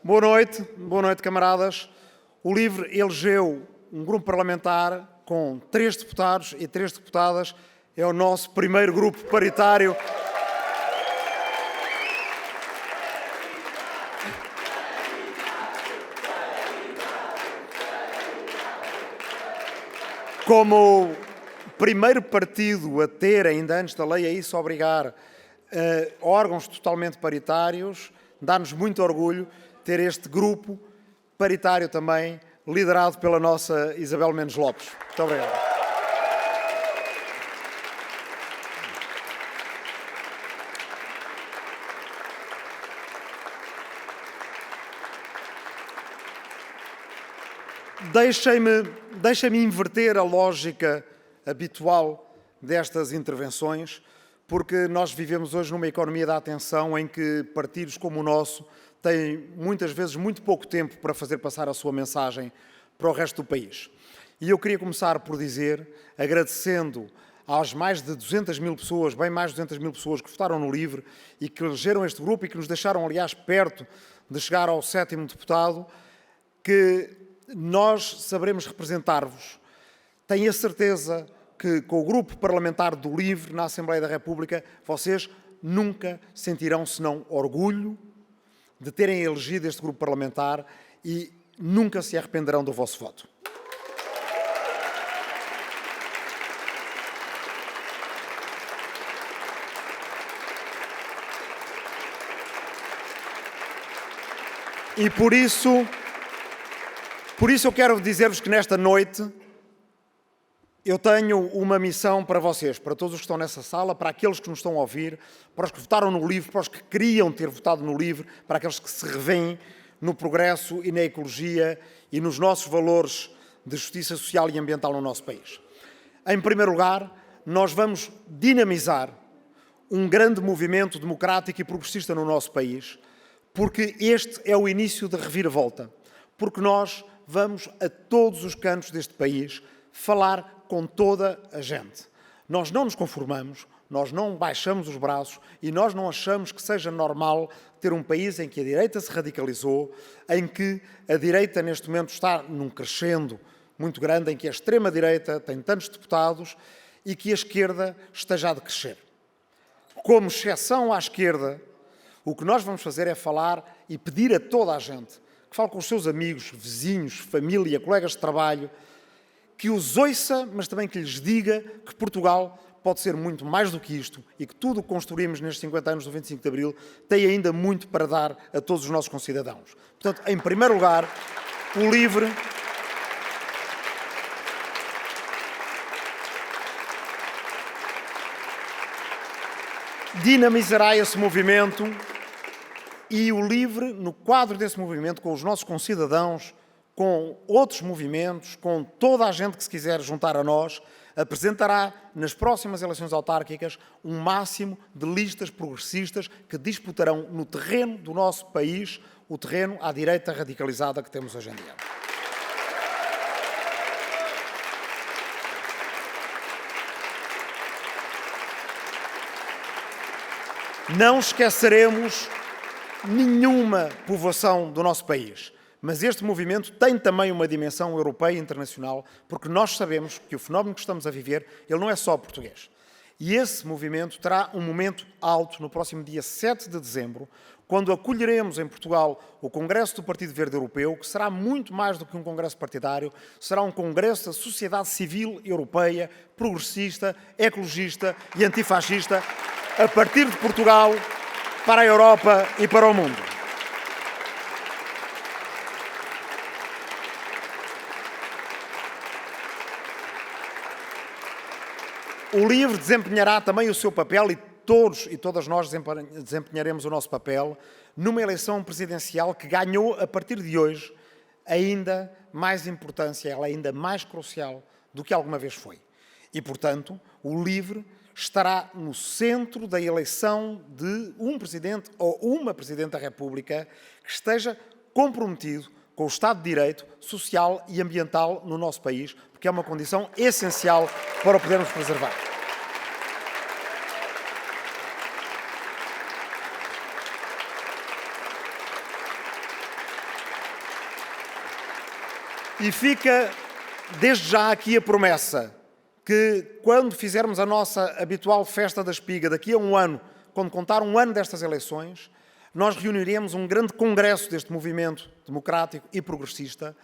Boa noite, camaradas. O LIVRE elegeu um grupo parlamentar com 3 deputados e 3 deputadas. É o nosso primeiro grupo paritário. Como primeiro partido a ter, ainda antes da lei, a isso obrigar órgãos totalmente paritários, dá-nos muito orgulho ter este grupo paritário também, liderado pela nossa Isabel Mendes Lopes. Muito obrigado. Deixem-me inverter a lógica habitual destas intervenções, porque nós vivemos hoje numa economia da atenção em que partidos como o nosso têm muitas vezes muito pouco tempo para fazer passar a sua mensagem para o resto do país. E eu queria começar por dizer, agradecendo às mais de 200 mil pessoas, bem mais de 200 mil pessoas que votaram no LIVRE e que elegeram este grupo e que nos deixaram, aliás, perto de chegar ao 7º deputado, que nós saberemos representar-vos. Tenho a certeza que com o grupo parlamentar do LIVRE na Assembleia da República, vocês nunca sentirão senão orgulho de terem elegido este grupo parlamentar e nunca se arrependerão do vosso voto. E por isso eu quero dizer-vos que nesta noite eu tenho uma missão para vocês, para todos os que estão nessa sala, para aqueles que nos estão a ouvir, para os que votaram no LIVRE, para os que queriam ter votado no LIVRE, para aqueles que se revêem no progresso e na ecologia e nos nossos valores de justiça social e ambiental no nosso país. Em primeiro lugar, nós vamos dinamizar um grande movimento democrático e progressista no nosso país, porque este é o início da reviravolta, porque nós vamos a todos os cantos deste país falar com toda a gente. Nós não nos conformamos, nós não baixamos os braços e nós não achamos que seja normal ter um país em que a direita se radicalizou, em que a direita neste momento está num crescendo muito grande, em que a extrema-direita tem tantos deputados e que a esquerda esteja a decrescer. Como exceção à esquerda, o que nós vamos fazer é falar e pedir a toda a gente que fale com os seus amigos, vizinhos, família, colegas de trabalho, que os ouça, mas também que lhes diga que Portugal pode ser muito mais do que isto e que tudo o que construímos nestes 50 anos do 25 de Abril tem ainda muito para dar a todos os nossos concidadãos. Portanto, em primeiro lugar, o LIVRE dinamizará esse movimento e o LIVRE, no quadro desse movimento, com os nossos concidadãos, com outros movimentos, com toda a gente que se quiser juntar a nós, apresentará nas próximas eleições autárquicas um máximo de listas progressistas que disputarão no terreno do nosso país, o terreno à direita radicalizada que temos hoje em dia. Não esqueceremos nenhuma povoação do nosso país. Mas este movimento tem também uma dimensão europeia e internacional, porque nós sabemos que o fenómeno que estamos a viver, ele não é só português. E esse movimento terá um momento alto no próximo dia 7 de dezembro, quando acolheremos em Portugal o Congresso do Partido Verde Europeu, que será muito mais do que um congresso partidário, será um congresso da sociedade civil europeia, progressista, ecologista e antifascista, a partir de Portugal, para a Europa e para o mundo. O LIVRE desempenhará também o seu papel e todos e todas nós desempenharemos o nosso papel numa eleição presidencial que ganhou, a partir de hoje, ainda mais importância, ela ainda mais crucial do que alguma vez foi. E, portanto, o LIVRE estará no centro da eleição de um Presidente ou uma Presidente da República que esteja comprometido com o Estado de Direito, social e ambiental no nosso país, porque é uma condição essencial para o podermos preservar. E fica desde já aqui a promessa que quando fizermos a nossa habitual festa da espiga, daqui a um ano, quando contar um ano destas eleições, nós reuniremos um grande congresso deste movimento democrático e progressista,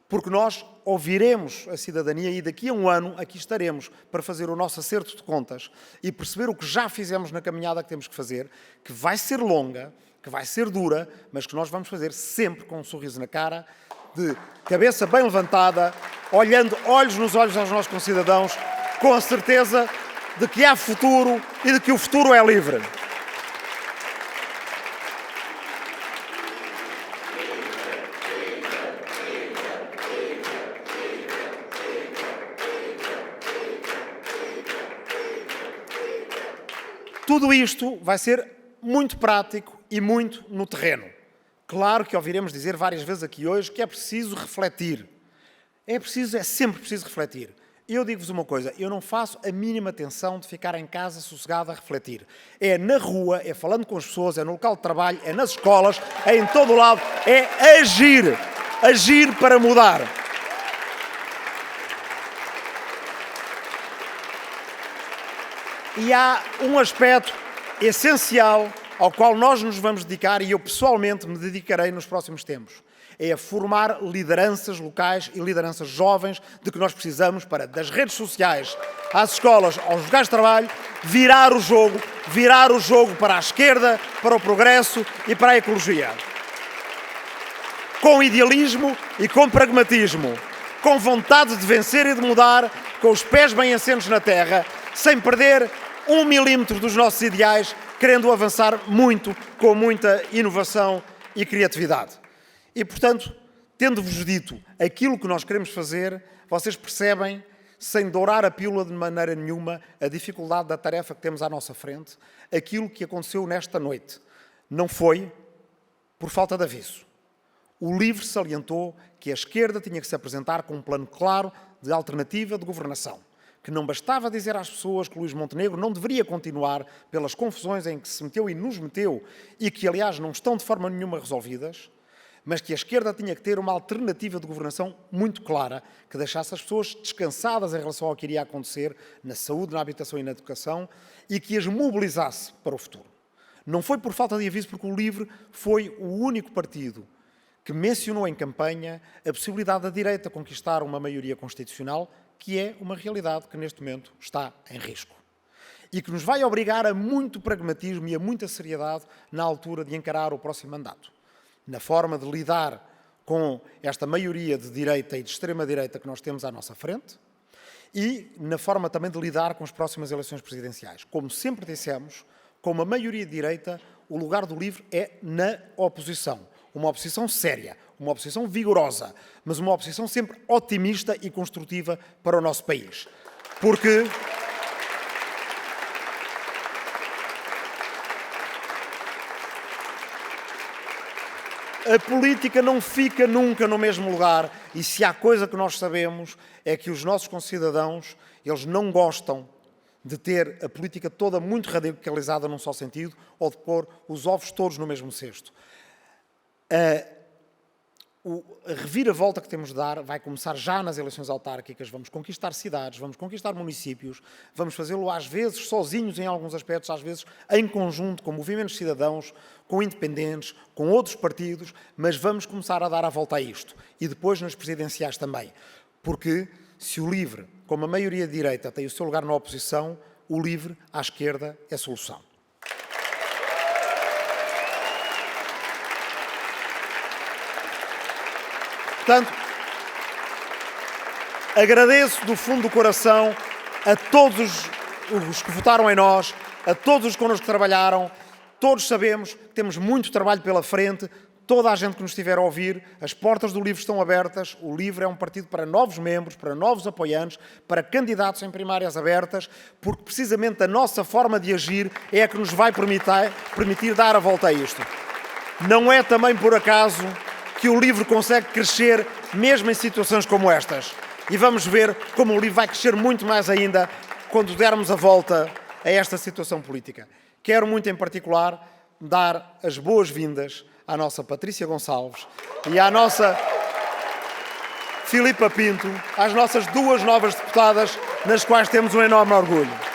porque nós ouviremos a cidadania e daqui a um ano aqui estaremos para fazer o nosso acerto de contas e perceber o que já fizemos na caminhada que temos que fazer, que vai ser longa, que vai ser dura, mas que nós vamos fazer sempre com um sorriso na cara, de cabeça bem levantada, olhando olhos nos olhos aos nossos concidadãos, com a certeza de que há futuro e de que o futuro é livre. Tudo isto vai ser muito prático e muito no terreno. Claro que ouviremos dizer várias vezes aqui hoje que é preciso refletir. É sempre preciso refletir. Eu digo-vos uma coisa, eu não faço a mínima tensão de ficar em casa sossegado a refletir. É na rua, é falando com as pessoas, é no local de trabalho, é nas escolas, é em todo o lado, é agir. Agir para mudar. E há um aspecto essencial ao qual nós nos vamos dedicar e eu pessoalmente me dedicarei nos próximos tempos. É a formar lideranças locais e lideranças jovens de que nós precisamos para, das redes sociais às escolas, aos locais de trabalho, virar o jogo para a esquerda, para o progresso e para a ecologia. Com idealismo e com pragmatismo, com vontade de vencer e de mudar, com os pés bem assentos na terra, sem perder 1 milímetro dos nossos ideais, querendo avançar muito, com muita inovação e criatividade. E, portanto, tendo-vos dito aquilo que nós queremos fazer, vocês percebem, sem dourar a pílula de maneira nenhuma, a dificuldade da tarefa que temos à nossa frente, aquilo que aconteceu nesta noite. Não foi por falta de aviso. O LIVRE salientou que a esquerda tinha que se apresentar com um plano claro de alternativa de governação, que não bastava dizer às pessoas que Luís Montenegro não deveria continuar pelas confusões em que se meteu e nos meteu e que, aliás, não estão de forma nenhuma resolvidas, mas que a esquerda tinha que ter uma alternativa de governação muito clara, que deixasse as pessoas descansadas em relação ao que iria acontecer na saúde, na habitação e na educação e que as mobilizasse para o futuro. Não foi por falta de aviso, porque o LIVRE foi o único partido que mencionou em campanha a possibilidade da direita conquistar uma maioria constitucional, que é uma realidade que neste momento está em risco. E que nos vai obrigar a muito pragmatismo e a muita seriedade na altura de encarar o próximo mandato. Na forma de lidar com esta maioria de direita e de extrema-direita que nós temos à nossa frente e na forma também de lidar com as próximas eleições presidenciais. Como sempre dissemos, com uma maioria de direita, o lugar do LIVRE é na oposição. Uma oposição séria, uma oposição vigorosa, mas uma oposição sempre otimista e construtiva para o nosso país. Porque a política não fica nunca no mesmo lugar e se há coisa que nós sabemos é que os nossos concidadãos, eles não gostam de ter a política toda muito radicalizada num só sentido ou de pôr os ovos todos no mesmo cesto. A reviravolta que temos de dar vai começar já nas eleições autárquicas. Vamos conquistar cidades, vamos conquistar municípios, vamos fazê-lo às vezes sozinhos em alguns aspectos, às vezes em conjunto, com movimentos cidadãos, com independentes, com outros partidos, mas vamos começar a dar a volta a isto. E depois nas presidenciais também. Porque se o LIVRE, como a maioria de direita, tem o seu lugar na oposição, o LIVRE à esquerda é solução. Portanto, agradeço do fundo do coração a todos os que votaram em nós, a todos os que connosco trabalharam. Todos sabemos que temos muito trabalho pela frente. Toda a gente que nos estiver a ouvir, as portas do LIVRE estão abertas. O LIVRE é um partido para novos membros, para novos apoiantes, para candidatos em primárias abertas, porque precisamente a nossa forma de agir é a que nos vai permitir dar a volta a isto. Não é também por acaso que o LIVRE consegue crescer mesmo em situações como estas. E vamos ver como o LIVRE vai crescer muito mais ainda quando dermos a volta a esta situação política. Quero muito em particular dar as boas-vindas à nossa Patrícia Gonçalves e à nossa Filipa Pinto, às nossas duas novas deputadas, nas quais temos um enorme orgulho.